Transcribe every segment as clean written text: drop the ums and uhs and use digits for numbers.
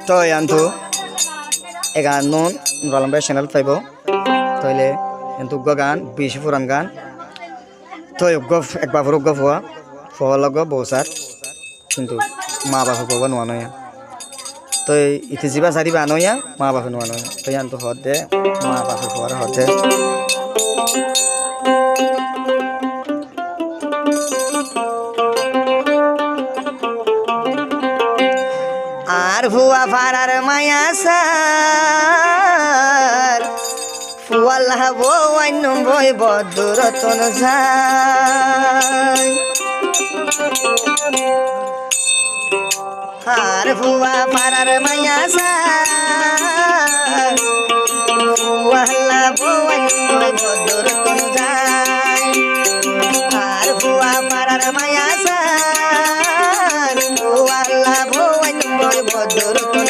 তো আনতো এগান নুন রলম্বে চ্যানেল পাইব তইলে কিন্তু গান বেশি পুরান গান তো একবার ফুরুক ফুয়া ফুয়া লগ বৌসার কিন্তু মা বাপে পাবো নোয়া নয়া তো ইতি যা সারিবা আনয়া মা বাপে নোয়া নয়া তো আনতো হদ দে মা বাপে ফুয়ার হদ দে আর ফুয়া ফারার মায়া সার ফুয়াল্লাহ বইন বই বদুরতন যায় আর ফুয়া ফারার মায়া সার ফুয়াল্লাহ বইন বই বদুরতন যায় আর ফুয়া ফারার মায়া সার ফুয়াল্লাহ বইন বই বদুরতন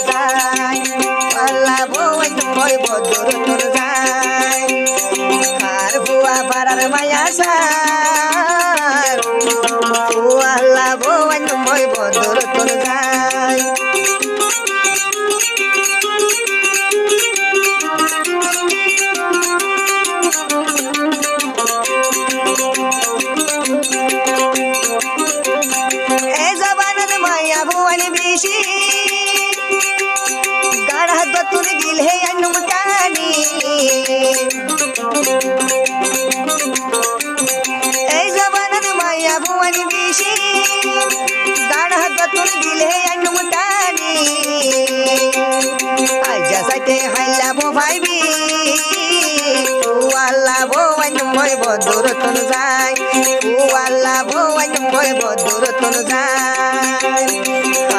যায় ফুয়াল্লাহ বইন বই বদুরতন যায় আর ফুয়া পারার মায়া সার ফুয়াল্লাহ বইন বই বদুরতন যায় এ জবানের মায়া ভুয়ান বেশি গাড়া তুল গিল হে অনুমতানি এই জবানের মায়া ভুয়ান বেশি গাড়া তুল গিল হে অনুমতানি আইজা সাইতে হাইলা বো ভাইবি ফুয়াল্লাহ বইন বই বদুরতন যায় ফুয়াল্লাহ বইন বই বদুরতন যায়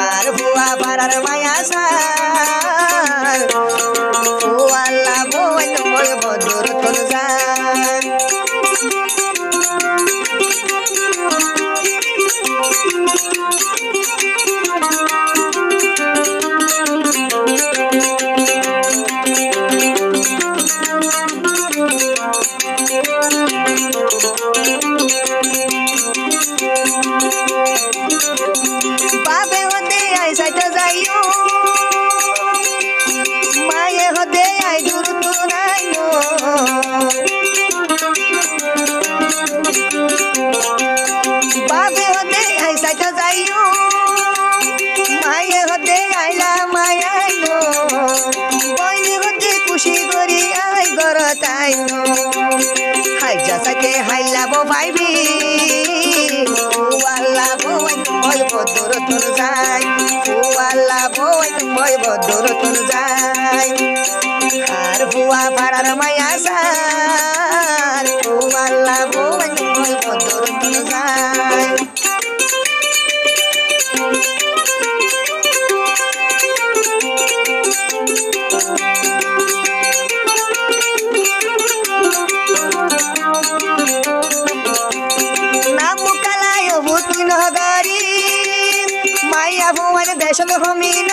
আর ফুয়া পারার মায়া সার ফুয়াল্লাহ বইন বই বদুরতন যায় বাপে হতে আই সাইতে যাইও মায়ে হতে আই দূর তো নাইও বাপে হতে আই সাইতে যাইও মায়ে হতে আইলা মায়া আইলো বইনি হতে খুশি করি আই গর তাইনো হাইজা সাইতে হাইলা বো ভাইবি ফুয়াল্লাহ বইন বই বদুরতন যায় ফুয়াল্লাহ বইন বই বদুরতন যায় আর ফুয়া পারার মায়া সার ফুয়াল্লাহ বইন বই বদুরতন যায় মায়া ভুয়ান দেশ হমিন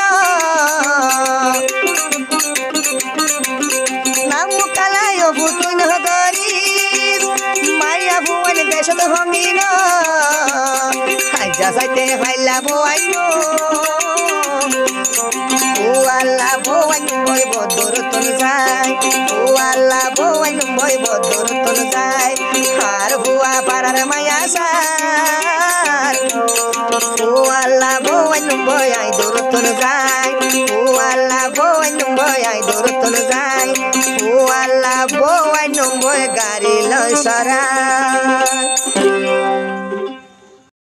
নাম কালায় ভুতুন হগরি মায়া ভুয়ান দেশ হমিন হাইজা সাইতে হাইলা বইন ফুয়াল্লাহ বইন বই বদুরতন যায় ফুয়াল্লাহ বইন বই বদুরতন যায় আর ফুয়া পারার মায়া সার ও আল্লাহ বই নম্বই আই দূরতন যাই ও আল্লাহ বই নম্বই আই দূরতন যাই ও আল্লাহ বই নম্বই গাড়ি লয় সরা